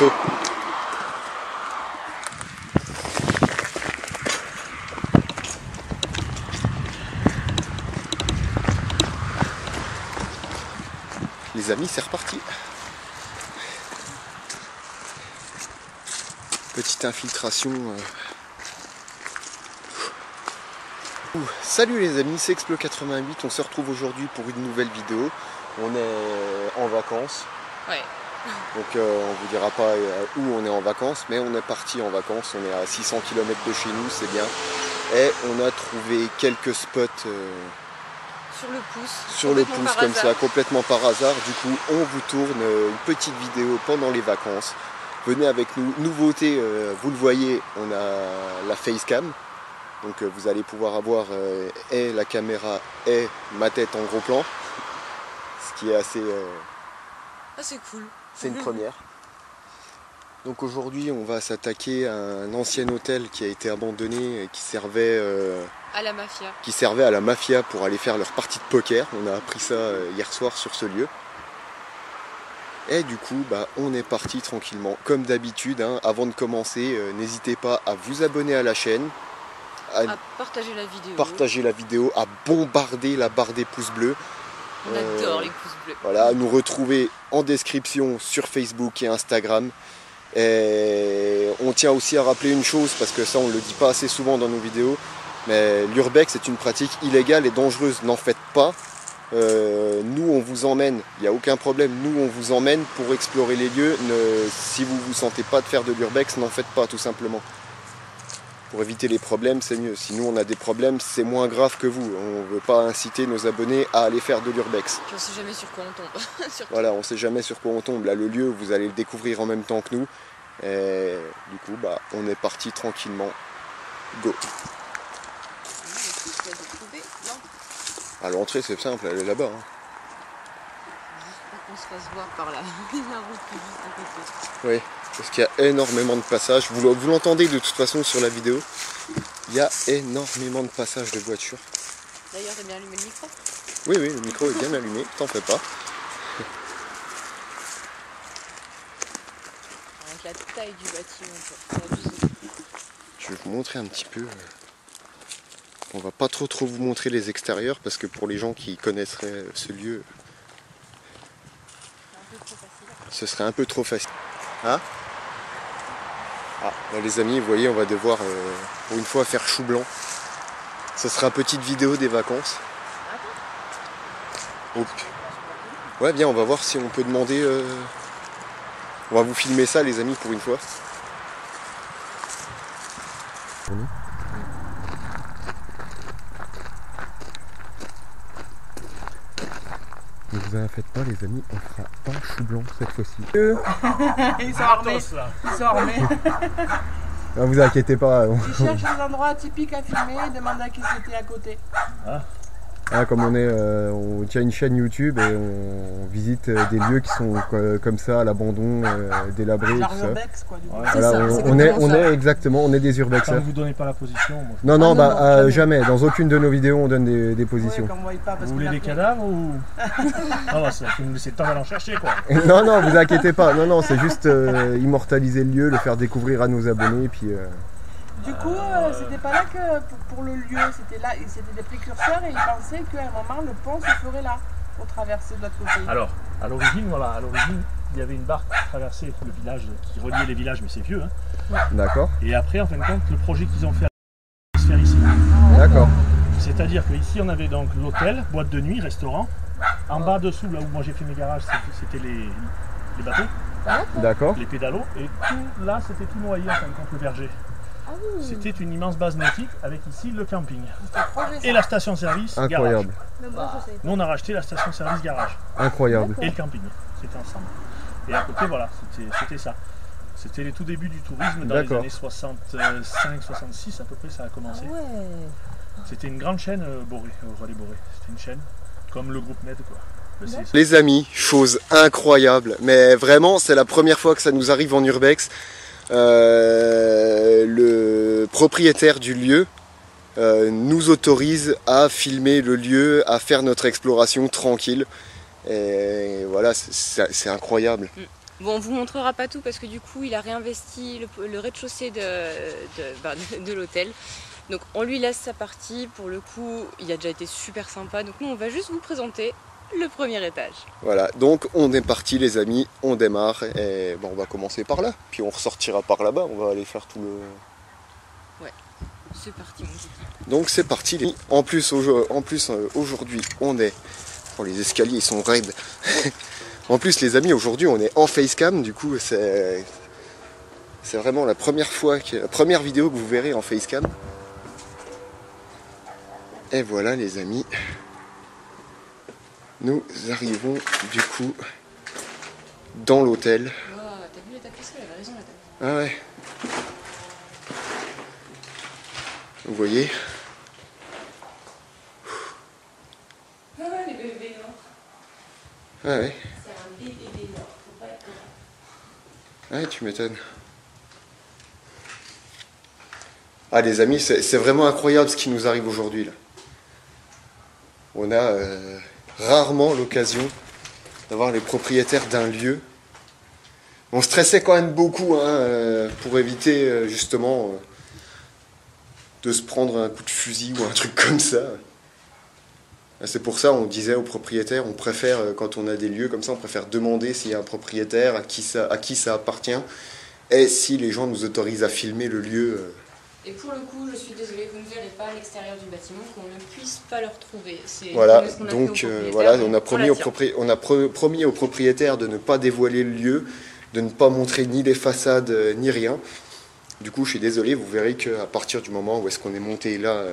bientôt. Les amis, c'est reparti. Petite infiltration. Salut les amis, c'est Explo88. On se retrouve aujourd'hui pour une nouvelle vidéo. On est en vacances. Ouais. Donc on vous dira pas où on est en vacances, mais on est parti en vacances. On est à 600 km de chez nous, c'est bien. Et on a trouvé quelques spots. Sur le pouce. Sur le pouce comme ça, complètement par hasard. Du coup, on vous tourne une petite vidéo pendant les vacances. Venez avec nous. Nouveauté, vous le voyez, on a la facecam. Donc vous allez pouvoir avoir et la caméra et ma tête en gros plan. Ce qui est assez... Ah, c'est cool. C'est une première. Donc aujourd'hui, on va s'attaquer à un ancien hôtel qui a été abandonné et qui servait... à la mafia. Qui servait à la mafia pour aller faire leur partie de poker. On a appris ça hier soir sur ce lieu. Et du coup, on est parti tranquillement. Comme d'habitude, hein, avant de commencer, n'hésitez pas à vous abonner à la chaîne. À partager la vidéo. À bombarder la barre des pouces bleus. On adore les pouces bleus. Voilà, nous retrouver en description sur Facebook et Instagram. Et on tient aussi à rappeler une chose, parce que ça on ne le dit pas assez souvent dans nos vidéos. Mais l'urbex est une pratique illégale et dangereuse, n'en faites pas. Nous on vous emmène, il n'y a aucun problème, nous on vous emmène pour explorer les lieux. Si vous ne vous sentez pas de faire de l'urbex, n'en faites pas tout simplement. Pour éviter les problèmes, c'est mieux. Si nous on a des problèmes, c'est moins grave que vous. On ne veut pas inciter nos abonnés à aller faire de l'urbex. Puis on sait jamais sur quoi on tombe. Voilà, on ne sait jamais sur quoi on tombe. Là le lieu, vous allez le découvrir en même temps que nous. Et du coup, on est parti tranquillement. Go! À l'entrée c'est simple, elle est là-bas. Hein. On se fasse voir par la route qui est juste à côté. Oui, parce qu'il y a énormément de passages. Vous l'entendez de toute façon sur la vidéo. Il y a énormément de passages de voitures. D'ailleurs, t'as bien allumé le micro? Oui, le micro est bien allumé, t'en fais pas. Avec la taille du bâtiment. Je vais vous montrer un petit peu. On va pas trop vous montrer les extérieurs parce que pour les gens qui connaisseraient ce lieu, ce serait un peu trop facile. Hein? Ah, là, les amis, vous voyez, on va devoir pour une fois faire chou blanc. Ce sera une petite vidéo des vacances. Oh. Ouais, bien, on va voir si on peut demander. On va vous filmer ça, les amis, pour une fois. Ne vous en faites pas les amis, on fera pas chou blanc cette fois-ci. Ils sont armés. Ils sont armés. Ne vous inquiétez pas. Ils cherchent des endroits typiques à filmer, demandent à qui c'était à côté. Ah, comme on tient une chaîne YouTube et on visite des lieux qui sont comme ça, à l'abandon, délabrés. Genre urbex quoi du coup. Voilà, on est exactement, on est des urbexeurs. Quand vous donnez pas la position. Moi, non, jamais. Dans aucune de nos vidéos on donne des positions. Ouais, pas, vous voulez des cadavres ou non, c'est vous nous laissez le temps d'aller en chercher quoi. Non, vous inquiétez pas. Non, c'est juste immortaliser le lieu, le faire découvrir à nos abonnés, puis. Du coup, c'était pas là que pour le lieu, c'était des précurseurs et ils pensaient qu'à un moment le pont se ferait là, pour traverser de l'autre côté. Alors, à l'origine, il y avait une barque qui traversait le village, qui reliait les villages, mais c'est vieux. Hein. D'accord. Et après, en fin de compte, le projet qu'ils ont fait à se faire ici. D'accord. C'est-à-dire qu'ici, on avait donc l'hôtel, boîte de nuit, restaurant. En bas dessous, là où moi j'ai fait mes garages, c'était les bateaux. D'accord. Les pédalos. Et tout là, c'était tout noyé en fin de compte, le verger. C'était une immense base nautique avec ici le camping et la station-service incroyable. Garage. Nous on a racheté la station-service garage. Incroyable. Et le camping, c'était ensemble. Et à côté voilà, c'était ça. C'était les tout débuts du tourisme dans les années 65-66 à peu près ça a commencé. Ah ouais. C'était une grande chaîne Relais Boré. C'était une chaîne comme le groupe Med quoi. Les amis, chose incroyable, mais vraiment c'est la première fois que ça nous arrive en urbex. Le propriétaire du lieu nous autorise à filmer le lieu, à faire notre exploration tranquille. Et voilà, c'est incroyable. Bon, on vous montrera pas tout parce que du coup, il a réinvesti le rez-de-chaussée de l'hôtel. Donc on lui laisse sa partie. Pour le coup, il a déjà été super sympa. Donc nous, on va juste vous présenter le premier étage. Voilà, donc on est parti les amis, on démarre et bon, on va commencer par là, puis on ressortira par là-bas, on va aller faire tout le... Ouais, c'est parti mon petit. Donc c'est parti les... En plus aujourd'hui on est... Oh, les escaliers ils sont raides. En plus les amis, aujourd'hui on est en facecam, du coup c'est vraiment la première vidéo que vous verrez en facecam. Et voilà les amis. Nous arrivons du coup dans l'hôtel. Oh, t'as vu la tapisserie, elle avait raison la tapisserie. Ah ouais. Vous voyez. Ah ouais, les bébés noirs. Ah ouais. C'est un bébé noir, faut pas être Ah ouais, tu m'étonnes. Ah les amis, c'est vraiment incroyable ce qui nous arrive aujourd'hui là. On a rarement l'occasion d'avoir les propriétaires d'un lieu. On stressait quand même beaucoup pour éviter justement de se prendre un coup de fusil ou un truc comme ça. C'est pour ça on disait aux propriétaires, on préfère quand on a des lieux comme ça, on préfère demander s'il y a un propriétaire, à qui ça appartient, et si les gens nous autorisent à filmer le lieu. Et pour le coup, je suis désolée, vous ne verrez pas à l'extérieur du bâtiment, qu'on ne puisse pas le retrouver. Voilà, donc voilà, on a promis aux propriétaires de ne pas dévoiler le lieu, de ne pas montrer ni les façades ni rien. Du coup, je suis désolé, vous verrez qu'à partir du moment où est-ce qu'on est monté là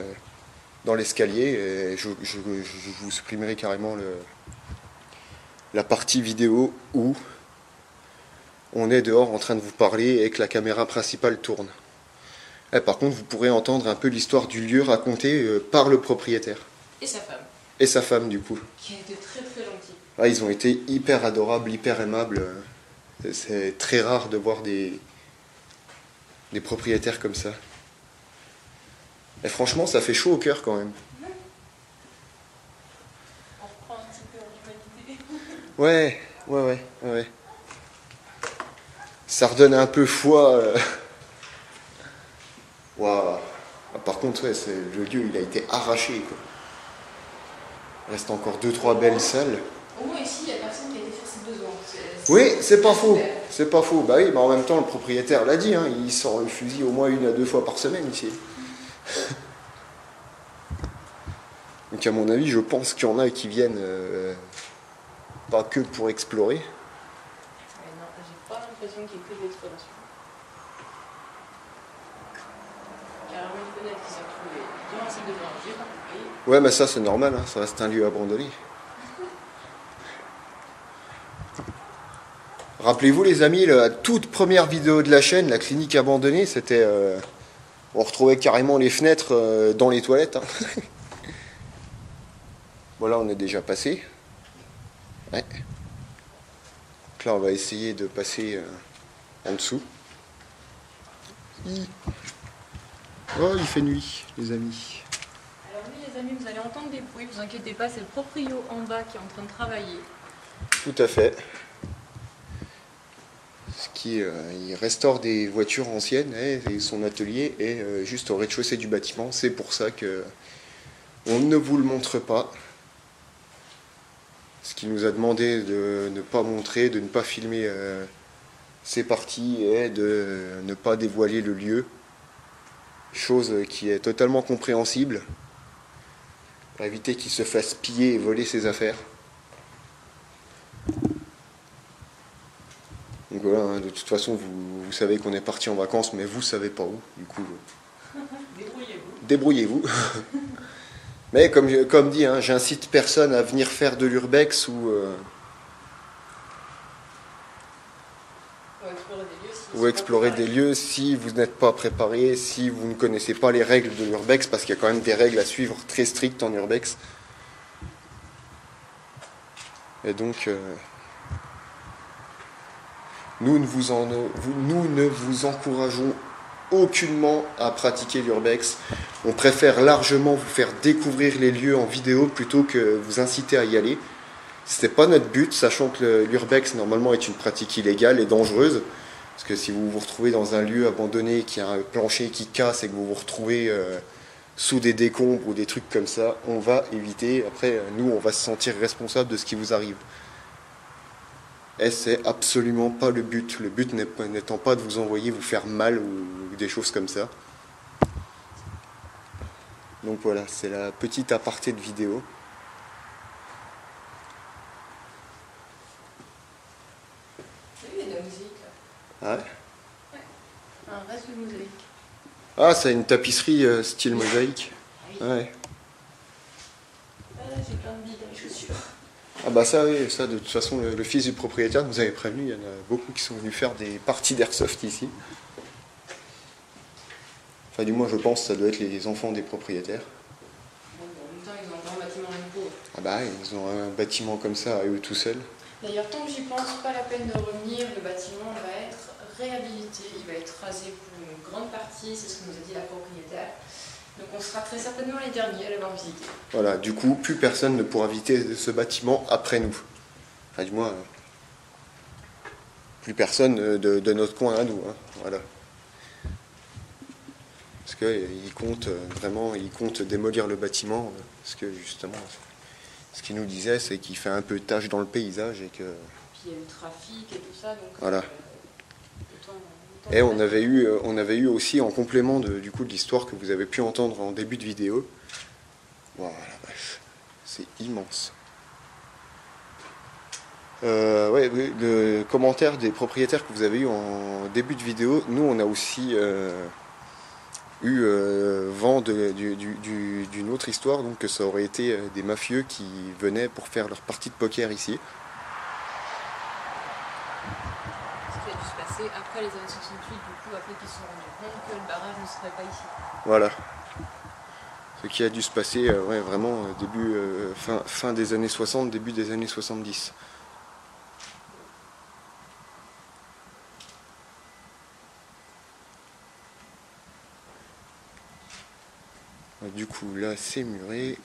dans l'escalier, je vous supprimerai carrément la partie vidéo où on est dehors en train de vous parler et que la caméra principale tourne. Et par contre, vous pourrez entendre un peu l'histoire du lieu racontée par le propriétaire. Et sa femme. Et sa femme, du coup. Qui a été très très gentille. Ah, ils ont été hyper adorables, hyper aimables. C'est très rare de voir des propriétaires comme ça. Et franchement, ça fait chaud au cœur quand même. On reprend un petit peu l'humanité. Ouais. Ça redonne un peu foi. Waouh. Par contre, ouais, le lieu, il a été arraché, quoi. Il reste encore 2-3 belles salles. Au moins ici, il n'y a personne qui a été faire ses besoins. Oui, c'est pas faux. C'est pas faux. Bah oui, mais en même temps, le propriétaire l'a dit, il sort le fusil au moins 1 à 2 fois par semaine ici. Donc à mon avis, je pense qu'il y en a qui viennent pas que pour explorer. Non, j'ai pas l'impression qu'il y ait que de l'exploration. Carrément une fenêtre qui s'est retrouvée dans la salle de bain, j'ai pas compris. Ouais, mais ça c'est normal, ça reste un lieu abandonné. Rappelez-vous les amis, la toute première vidéo de la chaîne, la clinique abandonnée, c'était... on retrouvait carrément les fenêtres dans les toilettes. Voilà, on est déjà passé. Ouais. Donc là, on va essayer de passer en dessous. Oh, il fait nuit, les amis. Alors oui, les amis, vous allez entendre des bruits, vous inquiétez pas, c'est le proprio en bas qui est en train de travailler. Tout à fait. Il restaure des voitures anciennes, et son atelier est juste au rez-de-chaussée du bâtiment. C'est pour ça que on ne vous le montre pas. Ce qu'il nous a demandé de ne pas montrer, de ne pas filmer ces parties et de ne pas dévoiler le lieu. Chose qui est totalement compréhensible pour éviter qu'il se fasse piller et voler ses affaires. Donc voilà, de toute façon, vous savez qu'on est parti en vacances, mais vous savez pas où, du coup. Débrouillez-vous. Mais comme dit, j'incite personne à venir faire de l'urbex ou explorer des lieux si vous n'êtes pas préparé, si vous ne connaissez pas les règles de l'urbex, parce qu'il y a quand même des règles à suivre très strictes en urbex. Et donc... Nous ne vous encourageons aucunement à pratiquer l'urbex. On préfère largement vous faire découvrir les lieux en vidéo plutôt que vous inciter à y aller. C'était pas notre but, sachant que l'urbex normalement est une pratique illégale et dangereuse. Parce que si vous vous retrouvez dans un lieu abandonné, qu'il y a un plancher qui casse et que vous vous retrouvez sous des décombres ou des trucs comme ça, on va éviter. Après, nous, on va se sentir responsable de ce qui vous arrive. Et c'est absolument pas le but. Le but n'étant pas de vous envoyer vous faire mal ou des choses comme ça. Donc voilà, c'est la petite aparté de vidéo. Il y a de la musique là. Ah ouais. Ouais. Un reste de mosaïque. Ah, c'est une tapisserie style mosaïque. Ah oui. Ouais. Ah, j'ai plein de billes dans les chaussures. Ah bah ça oui, ça de toute façon le fils du propriétaire nous avait prévenu, il y en a beaucoup qui sont venus faire des parties d'airsoft ici. Enfin du moins je pense que ça doit être les enfants des propriétaires. Bon, en même temps ils ont un grand bâtiment en pauvre. Ah bah ils ont un bâtiment comme ça à eux tout seuls. D'ailleurs tant que j'y pense, pas la peine de revenir, le bâtiment va être réhabilité, il va être rasé pour une grande partie, c'est ce que nous a dit la propriétaire. Donc on sera très certainement les derniers à l'avoir visité. Voilà, du coup, plus personne ne pourra visiter ce bâtiment après nous. Enfin, du moins, plus personne de notre coin à nous. Hein. Voilà. Parce qu'ils comptent vraiment, ils comptent démolir le bâtiment. Parce que justement, ce qu'ils nous disaient, c'est qu'il fait un peu tache dans le paysage et que. Puis il y a eu le trafic et tout ça, donc. Voilà. Et on avait eu aussi, en complément de l'histoire que vous avez pu entendre en début de vidéo, voilà, bref, c'est immense. Ouais, le commentaire des propriétaires que vous avez eu en début de vidéo, nous on a aussi eu vent d'une autre histoire, donc que ça aurait été des mafieux qui venaient pour faire leur partie de poker ici. Après les années 68, du coup, après qu'ils se sont rendus compte que le barrage ne serait pas ici. Voilà. Ce qui a dû se passer ouais, vraiment début, fin des années 60, début des années 70. Du coup, là, c'est muré.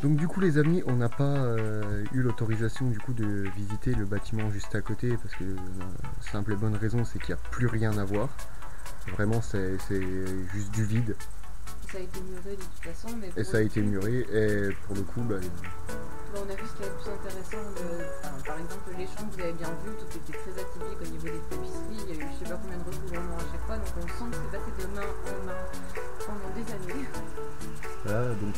Donc du coup les amis, on n'a pas eu l'autorisation du coup de visiter le bâtiment juste à côté parce que simple et bonne raison c'est qu'il n'y a plus rien à voir. Vraiment c'est juste du vide. Ça a été muré de toute façon. Mais et ça a été muré et pour le coup... on a vu ce qui est le plus intéressant. Par exemple les chambres, vous avez bien vu, tout était très atypique au niveau des tapisseries. Il y a eu je sais pas combien de recouvrements à chaque fois. Donc on sent que c'est passé de main en main pendant des années. Voilà, donc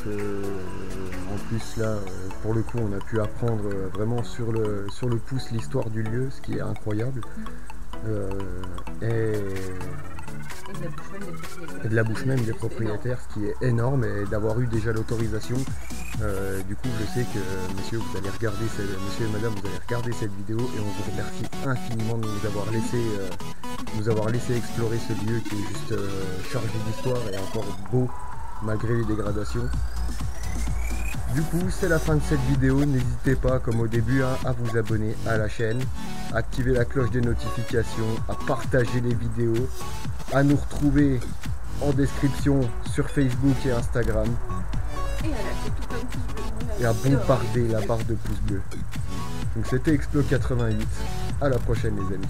en plus là, pour le coup, on a pu apprendre vraiment sur le pouce l'histoire du lieu, ce qui est incroyable. Et de la bouche même des propriétaires, ce qui est énorme, et d'avoir eu déjà l'autorisation. Du coup, je sais que monsieur et madame, vous allez regarder cette vidéo et on vous remercie infiniment de nous avoir laissé explorer ce lieu qui est juste chargé d'histoire et encore beau malgré les dégradations. Du coup, c'est la fin de cette vidéo. N'hésitez pas, comme au début, à vous abonner à la chaîne, à activer la cloche des notifications, à partager les vidéos, à nous retrouver en description sur Facebook et Instagram. Et elle a fait tout un pouce bleu. Et à bombarder la barre de pouces bleus. Donc c'était Explo 88. À la prochaine les amis.